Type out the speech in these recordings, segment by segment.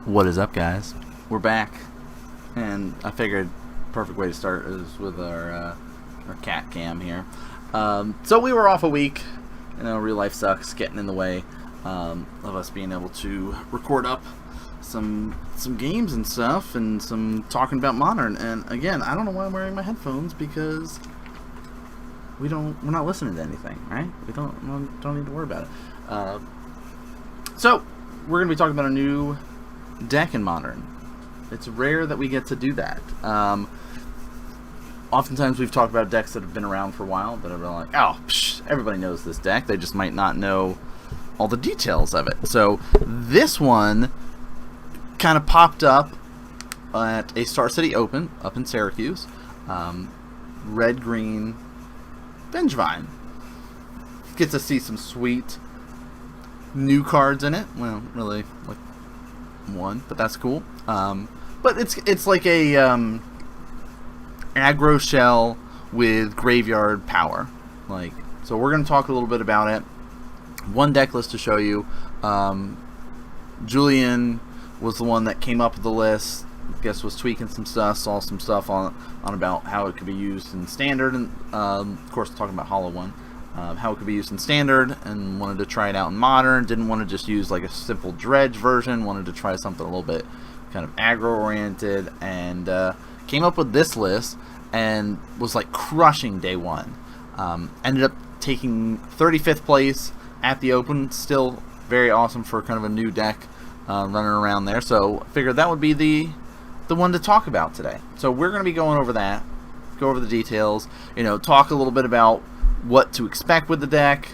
What is up, guys? We're back, and I figured perfect way to start is with our cat cam here. So we were off a week. You know, real life sucks, getting in the way of us being able to record up some games and stuff, and some talking about Modern. And again, I don't know why I'm wearing my headphones, because we're not listening to anything, right? We don't need to worry about it. So we're gonna be talking about a new deck in Modern. It's rare that we get to do that. Oftentimes we've talked about decks that have been around for a while that are like, oh, everybody knows this deck. They just might not know all the details of it. So this one kind of popped up at a Star City Open up in Syracuse. Red-green Vengevine. Get to see some sweet new cards in it. Well, really, like one, but that's cool. But it's like a aggro shell with graveyard power. So we're going to talk a little bit about it. One deck list to show you. Julian was the one that came up with the list. I guess was tweaking some stuff, saw some stuff on about how it could be used in standard, and of course talking about Hollow One. How it could be used in standard, and wanted to try it out in Modern. Didn't want to just use like a simple dredge version, wanted to try something a little bit kind of aggro oriented, and came up with this list and was like crushing day one. Ended up taking 35th place at the Open. Still very awesome for kind of a new deck running around there, so I figured that would be the one to talk about today. So we're going to be going over that, go over the details, talk a little bit about what to expect with the deck,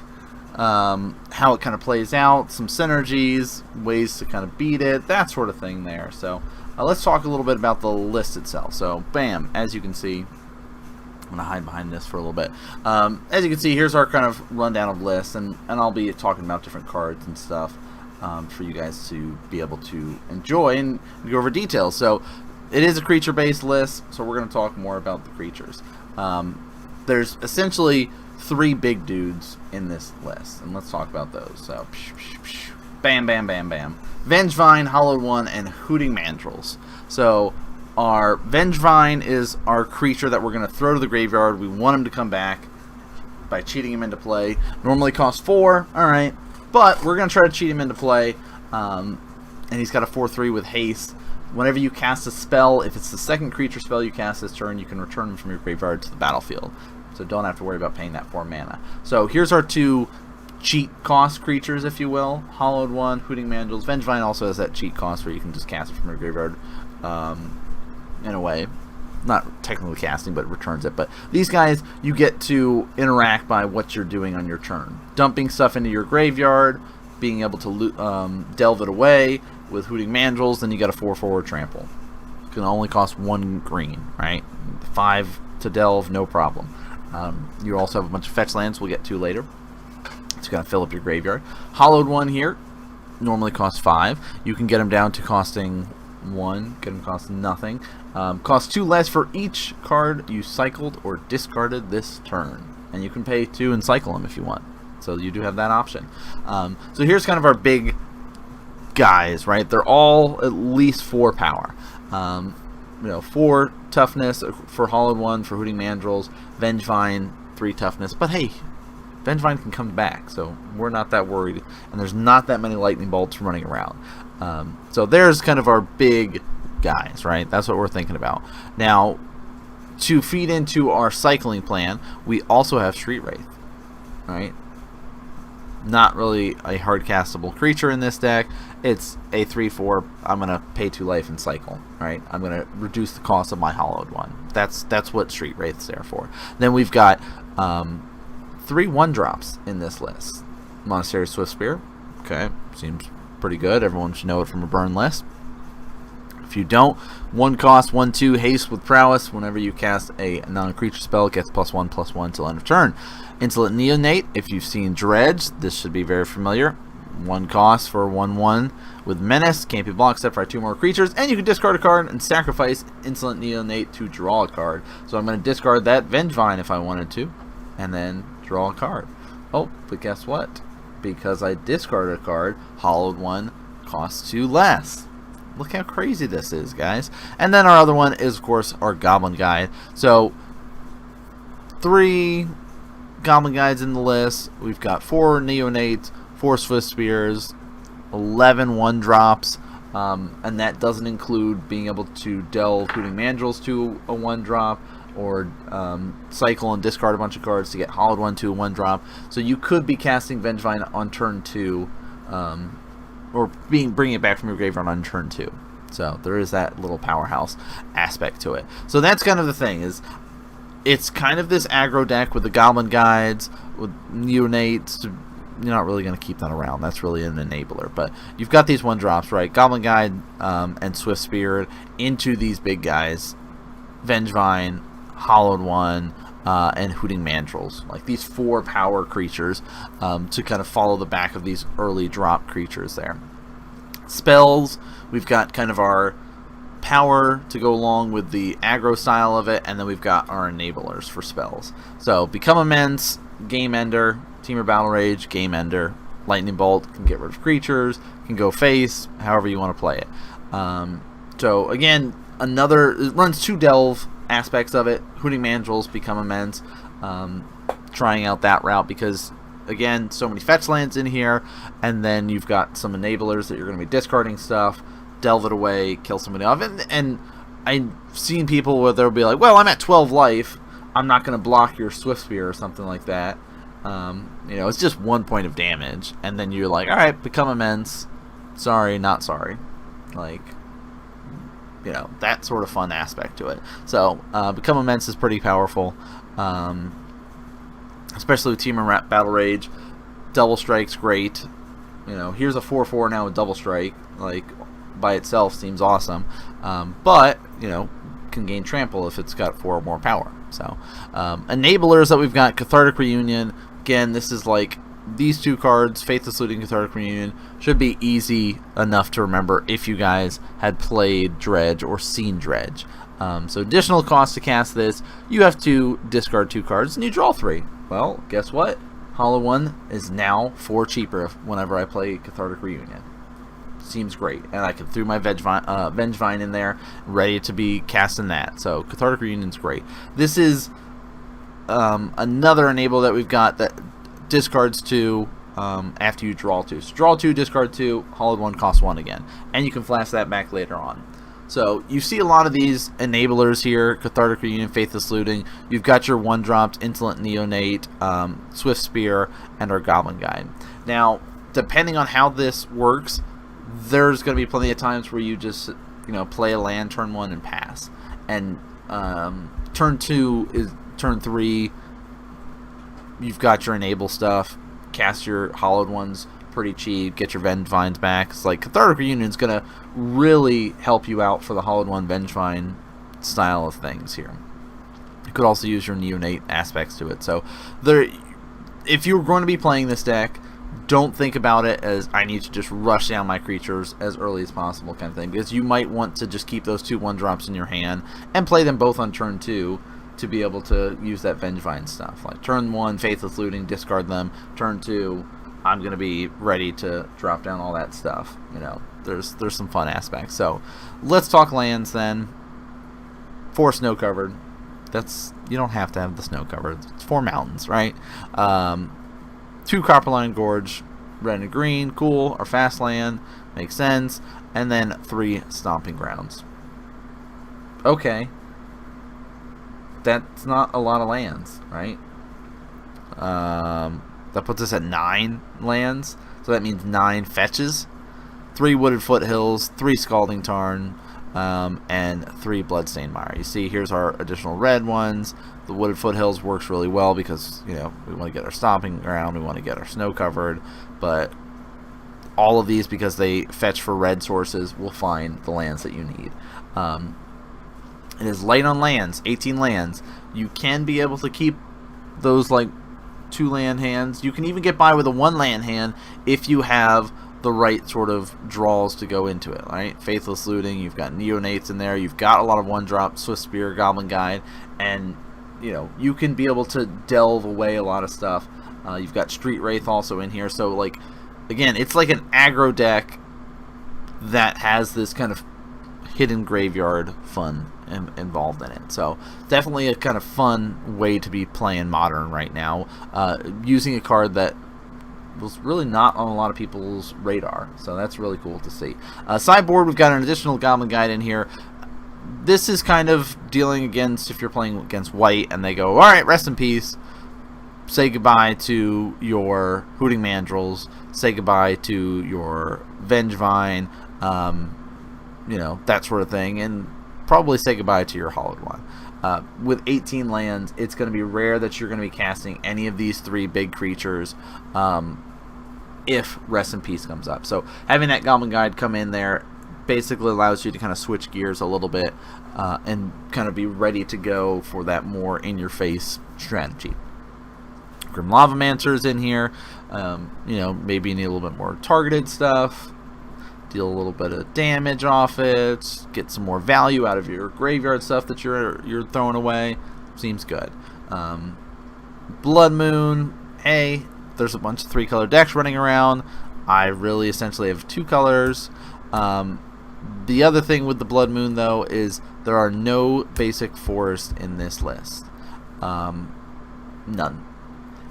how it kind of plays out, some synergies, ways to kind of beat it, that sort of thing there. So let's talk a little bit about the list itself. So bam, as you can see, I'm going to hide behind this for a little bit. As you can see, here's our kind of rundown of lists, and I'll be talking about different cards and stuff for you guys to be able to enjoy and go over details. So it is a creature-based list, so we're going to talk more about the creatures. There's essentially 3 big dudes in this list, and let's talk about those. So, bam, bam, bam, bam. Vengevine, Hollowed One, and Hooting Mandrills. So, our Vengevine is our creature that we're going to throw to the graveyard. We want him to come back by cheating him into play. Normally costs 4, alright, but we're going to try to cheat him into play. And he's got a 4/3 with haste. Whenever you cast a spell, if it's the second creature spell you cast this turn, you can return them from your graveyard to the battlefield. So don't have to worry about paying that 4 mana. So here's our 2 cheat cost creatures, if you will. Hollowed One, Hooting Mandrills. Vengevine also has that cheat cost where you can just cast it from your graveyard in a way. Not technically casting, but it returns it. But these guys, you get to interact by what you're doing on your turn. Dumping stuff into your graveyard, being able to delve it away with Hooting Mandrills, then you got a 4/4 trample. It can only cost 1 green, right? 5 to delve, no problem. You also have a bunch of fetch lands we'll get to later. It's going to fill up your graveyard. Hollowed One here normally costs 5. You can get them down to costing 1. Get them costing nothing. Costs 2 less for each card you cycled or discarded this turn. And you can pay 2 and cycle them if you want. So you do have that option. So here's kind of our big guys, right? They're all at least 4 power. 4 toughness for Hollowed One, for Hooting Mandrills. Vengevine, 3 toughness. But hey, Vengevine can come back, so we're not that worried. And there's not that many lightning bolts running around. So there's kind of our big guys, right? That's what we're thinking about. Now, to feed into our cycling plan, we also have Street Wraith, right? Not really a hard castable creature in this deck. It's a 3/4. I'm gonna pay 2 life and cycle, right? I'm gonna reduce the cost of my Hollowed One. That's what Street Wraith's there for. Then we've got 3 1-drops in this list. Monastery Swiftspear. Okay, seems pretty good. Everyone should know it from a burn list. If you don't, 1 cost, 1/2 haste with prowess. Whenever you cast a non-creature spell, it gets +1/+1 till end of turn. Insolent Neonate. If you've seen Dredge, this should be very familiar. 1 cost for 1/1 with Menace. Can't be blocked except for 2 more creatures. And you can discard a card and sacrifice Insolent Neonate to draw a card. So I'm going to discard that Vengevine if I wanted to, and then draw a card. Oh, but guess what? Because I discarded a card, Hollowed One costs 2 less. look how crazy this is, guys. And then our other one is, of course, our Goblin Guide. So 3 Goblin Guides in the list. We've got 4 Neonates, 4 Swift Spears, 11 1-drops, and that doesn't include being able to delve Hooting Mandrills to a 1-drop, or cycle and discard a bunch of cards to get Hollowed One to a 1-drop. So you could be casting Vengevine on turn 2, or bringing it back from your graveyard on turn 2. So there is that little powerhouse aspect to it. So that's kind of the thing, is it's kind of this aggro deck with the Goblin Guides, with Neonates. You're not really going to keep that around. That's really an enabler. But you've got these 1-drops, right? Goblin Guide and Swift Spirit into these big guys. Vengevine, Hollowed One, and Hooting Mandrills. Like these 4 power creatures to kind of follow the back of these early drop creatures there. Spells, we've got kind of our power to go along with the aggro style of it, and then we've got our enablers for spells. So Become Immense, Game Ender, Temur Battle Rage, Game Ender, Lightning Bolt can get rid of creatures, can go face, however you want to play it. So again, it runs 2 delve aspects of it. Hooting Mandrills, Become Immense, trying out that route because again, so many fetch lands in here, and then you've got some enablers that you're going to be discarding stuff, delve it away, kill somebody off. And I've seen people where they'll be like, well, I'm at 12 life, I'm not going to block your Swift Spear or something like that. You know, it's just 1 point of damage, and then you're like, alright, Become Immense, sorry, not sorry. Like, you know, that sort of fun aspect to it. So Become Immense is pretty powerful, especially with Temur Battle Rage. Double Strike's great. You know, here's a 4/4 now with Double Strike. Like, by itself seems awesome, but you know, can gain Trample if it's got 4 or more power. So enablers that we've got: Cathartic Reunion. Again, this is like these 2 cards, Faithless Looting, Cathartic Reunion, should be easy enough to remember if you guys had played Dredge or seen Dredge. So additional cost to cast this, you have to discard 2 cards and you draw 3. Well, guess what? Hollow One is now 4 cheaper whenever I play Cathartic Reunion. Seems great, and I can throw my Vengevine in there, ready to be casting that. So Cathartic Reunion's great. This is another enable that we've got that discards 2 after you draw 2. So draw 2, discard 2, Hollowed One costs 1 again, and you can flash that back later on. So you see a lot of these enablers here: Cathartic Reunion, Faithless Looting. You've got your 1-drops, Insolent Neonate, Swift Spear, and our Goblin Guide. Now, depending on how this works, there's going to be plenty of times where you just, you know, play a land turn 1 and pass, and turn 3. You've got your enable stuff, cast your Hollowed Ones pretty cheap, get your Vengevines back. It's like Cathartic Reunion is going to really help you out for the Hollowed One Vengevine style of things here. You could also use your Neonate aspects to it. So if you're going to be playing this deck, don't think about it as I need to just rush down my creatures as early as possible kind of thing, because you might want to just keep those 2 1-drops in your hand and play them both on turn 2 to be able to use that Vengevine stuff. Like turn 1, Faithless Looting, discard them. Turn 2, I'm going to be ready to drop down all that stuff. You know, there's some fun aspects. So let's talk lands then. 4 snow covered. You don't have to have the snow covered. It's 4 mountains, right? 2 Copperline Gorge, red and green, cool. Our fast land, makes sense. And then 3 Stomping Grounds. Okay. That's not a lot of lands, right? That puts us at 9 lands. So that means 9 fetches. 3 Wooded Foothills, 3 Scalding Tarn, and 3 Bloodstained Mire. You see, here's our additional red ones. The Wooded Foothills works really well because, you know, we want to get our Stomping Ground, we want to get our snow covered, but all of these, because they fetch for red sources, will find the lands that you need. It is light on lands, 18 lands. You can be able to keep those like 2 land hands. You can even get by with a 1 land hand if you have the right sort of draws to go into it, right? Faithless Looting, you've got Neonates in there, you've got a lot of 1-drop, Swift Spear, Goblin Guide, and you know, you can be able to delve away a lot of stuff. You've got Street Wraith also in here, so like, again, it's like an aggro deck that has this kind of hidden graveyard fun involved in it. So definitely a kind of fun way to be playing Modern right now, using a card that was really not on a lot of people's radar. So that's really cool to see. Sideboard, we've got an additional Goblin Guide in here. This is kind of dealing against, if you're playing against white and they go, alright, rest in peace, say goodbye to your Hooting Mandrills, say goodbye to your Vengevine, you know, that sort of thing, and probably say goodbye to your Hollowed One. With 18 lands, it's going to be rare that you're going to be casting any of these 3 big creatures if Rest in Peace comes up. So having that Goblin Guide come in there basically allows you to kind of switch gears a little bit and kind of be ready to go for that more in-your-face strategy. Grim Lavamancer's in here. You know, maybe you need a little bit more targeted stuff. Deal a little bit of damage off it. Get some more value out of your graveyard stuff that you're throwing away. Seems good. Blood Moon. Hey, there's a bunch of 3-color decks running around. I really essentially have 2 colors. The other thing with the Blood Moon, though, is there are no basic forests in this list. None.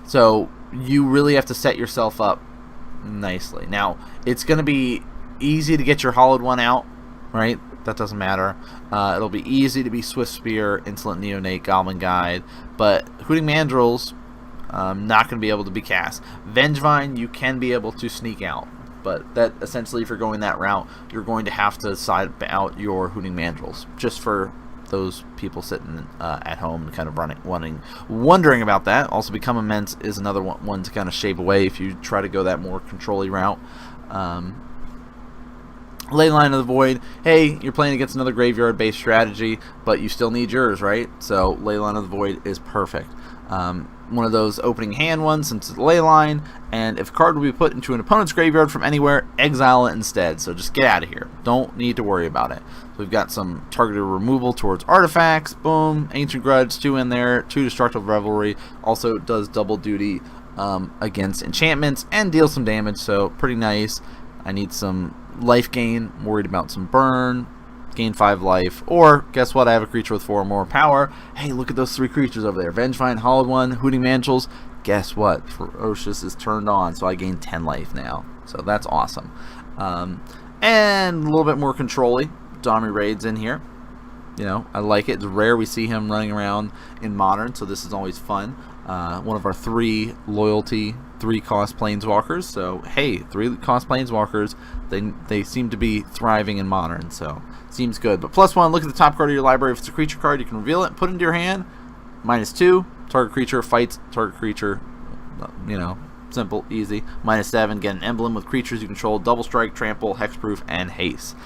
So you really have to set yourself up nicely. Now, it's going to be easy to get your Hollowed One out, right? That doesn't matter. It'll be easy to be Swift Spear, Insolent Neonate, Goblin Guide, but Hooting Mandrills, not going to be able to be cast. Vengevine, you can be able to sneak out, but that essentially, if you're going that route, you're going to have to side out your Hooting Mandrills, just for those people sitting at home and kind of wondering about that. Also, Become Immense is another one to kind of shave away if you try to go that more control-y route. Leyline of the Void, hey, you're playing against another graveyard-based strategy, but you still need yours, right? So Leyline of the Void is perfect. One of those opening hand ones, since it's Leyline, and if a card will be put into an opponent's graveyard from anywhere, exile it instead. So just get out of here. Don't need to worry about it. So we've got some targeted removal towards artifacts. Boom. Ancient Grudge, 2 in there. 2 Destructive Revelry. Also does double duty against enchantments and deals some damage, so pretty nice. I need some life gain. I'm worried about some burn. Gain 5 life. Or, guess what? I have a creature with 4 or more power. Hey, look at those 3 creatures over there. Vengevine, Hollowed One, Hooting Mandrills. Guess what? Ferocious is turned on, so I gain 10 life now. So that's awesome. And a little bit more control-y. Domri Raid's in here. You know, I like it. It's rare we see him running around in Modern, so this is always fun. One of our 3 loyalty, 3-cost Planeswalkers. So, hey, 3-cost Planeswalkers, they seem to be thriving in Modern, so seems good. But +1, look at the top card of your library. If it's a creature card, you can reveal it, put it into your hand. -2, target creature fights target creature. You know, simple, easy. -7, get an emblem with creatures you control, double strike, trample, hexproof, and haste.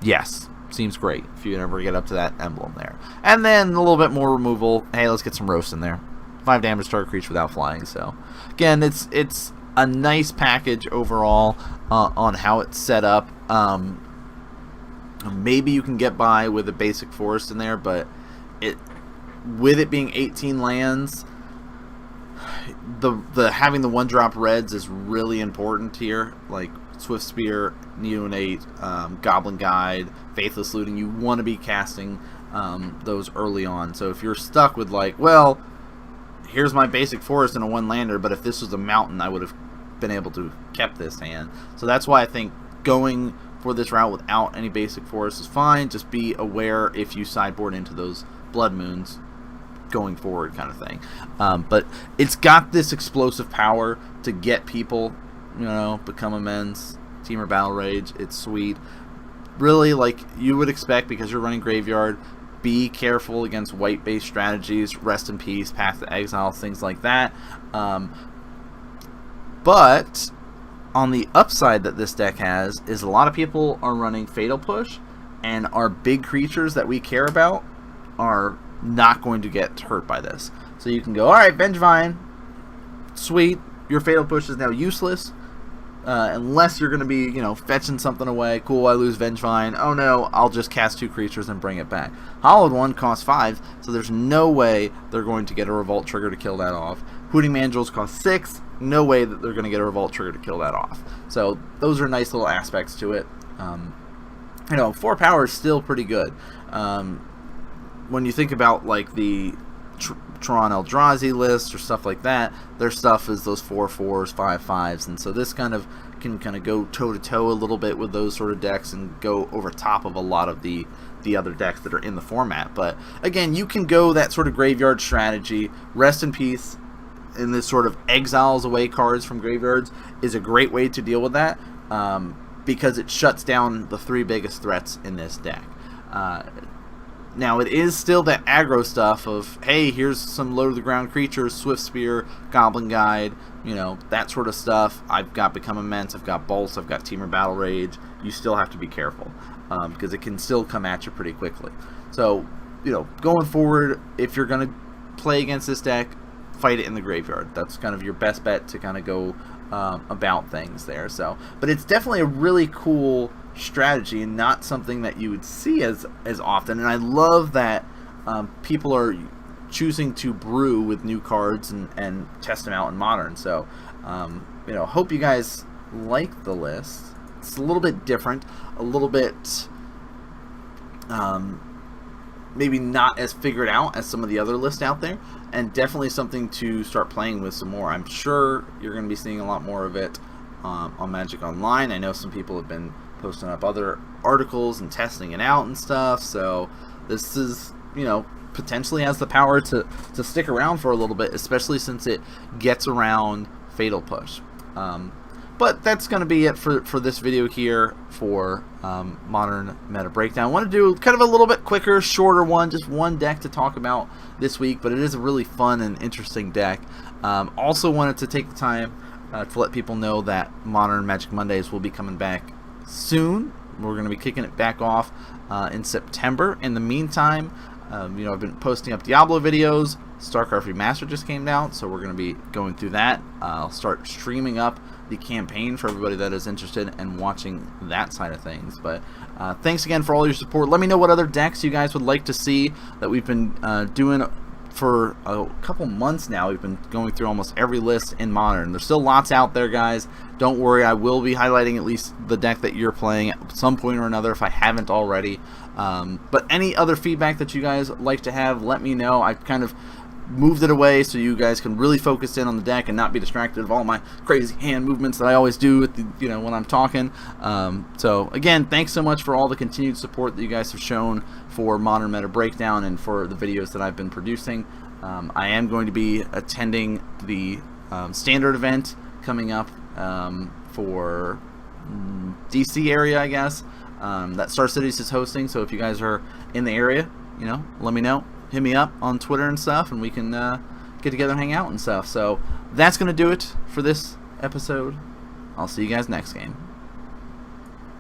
Yes. Seems great if you ever get up to that emblem there. And then a little bit more removal. Hey, let's get some roast in there. 5 damage target creature without flying. So again, it's a nice package overall on how it's set up. Maybe you can get by with a basic forest in there, but with it being 18 lands, the having the 1-drop reds is really important here. Like Swift Spear, Neonate, Goblin Guide, Faithless Looting, you want to be casting those early on. So if you're stuck with like, well, here's my basic forest in a 1-lander, but if this was a mountain, I would have been able to kept this hand. So that's why I think going for this route without any basic forest is fine. Just be aware if you sideboard into those Blood Moons going forward kind of thing. But it's got this explosive power to get people, you know, Become Immense, Temur Battle Rage. It's sweet. Really, like you would expect, because you're running Graveyard, be careful against white-based strategies, Rest in Peace, Path to Exile, things like that. But on the upside that this deck has is a lot of people are running Fatal Push, and our big creatures that we care about are not going to get hurt by this. So you can go, alright, Vengevine, sweet, your Fatal Push is now useless. Unless you're going to be, you know, fetching something away. Cool, I lose Vengevine. Oh no, I'll just cast 2 creatures and bring it back. Hollowed One costs 5, so there's no way they're going to get a Revolt trigger to kill that off. Hooting Mandrills cost 6. No way that they're going to get a Revolt trigger to kill that off. So those are nice little aspects to it. You know, 4 power is still pretty good. When you think about like the Tron Eldrazi list or stuff like that, their stuff is those 4/4s, 5/5s, and so this kind of can go toe to toe a little bit with those sort of decks and go over top of a lot of the other decks that are in the format. But again, you can go that sort of graveyard strategy. Rest in Peace in this sort of exiles away cards from graveyards is a great way to deal with that, because it shuts down the 3 biggest threats in this deck. Now, it is still that aggro stuff of, hey, here's some low-to-the-ground creatures, Swift Spear, Goblin Guide, you know, that sort of stuff. I've got Become Immense, I've got Bolts, I've got Temur Battle Rage. You still have to be careful, because it can still come at you pretty quickly. So, you know, going forward, if you're going to play against this deck, fight it in the graveyard. That's kind of your best bet to kind of go about things there. So, but it's definitely a really cool strategy and not something that you would see as often, and I love that people are choosing to brew with new cards and test them out in Modern. So you know, hope you guys like the list. It's a little bit different, a little bit maybe not as figured out as some of the other lists out there, and definitely something to start playing with some more. I'm sure you're going to be seeing a lot more of it on Magic Online. I know some people have been posting up other articles and testing it out and stuff, so this is, you know, potentially has the power to stick around for a little bit, especially since it gets around Fatal Push. But that's going to be it for this video here for Modern Meta Breakdown. I want to do kind of a little bit quicker, shorter one, just one deck to talk about this week, but it is a really fun and interesting deck. Also wanted to take the time to let people know that Modern Magic Mondays will be coming back soon. We're going to be kicking it back off in September. In the meantime, you know, I've been posting up Diablo videos. StarCraft Remastered just came out, so we're going to be going through that. I'll start streaming up the campaign for everybody that is interested in watching that side of things. But thanks again for all your support. Let me know what other decks you guys would like to see that we've been doing for a couple months now. We've been going through almost every list in Modern. There's still lots out there, guys. Don't worry, I will be highlighting at least the deck that you're playing at some point or another if I haven't already. But any other feedback that you guys like to have, let me know. I've kind of moved it away so you guys can really focus in on the deck and not be distracted of all my crazy hand movements that I always do at the, you know, when I'm talking. So again, thanks so much for all the continued support that you guys have shown for Modern Meta Breakdown and for the videos that I've been producing. I am going to be attending the Standard event coming up for DC area, I guess, that Star Cities is hosting. So if you guys are in the area, you know, let me know. Hit me up on Twitter and stuff, and we can get together and hang out and stuff. So that's going to do it for this episode. I'll see you guys next game.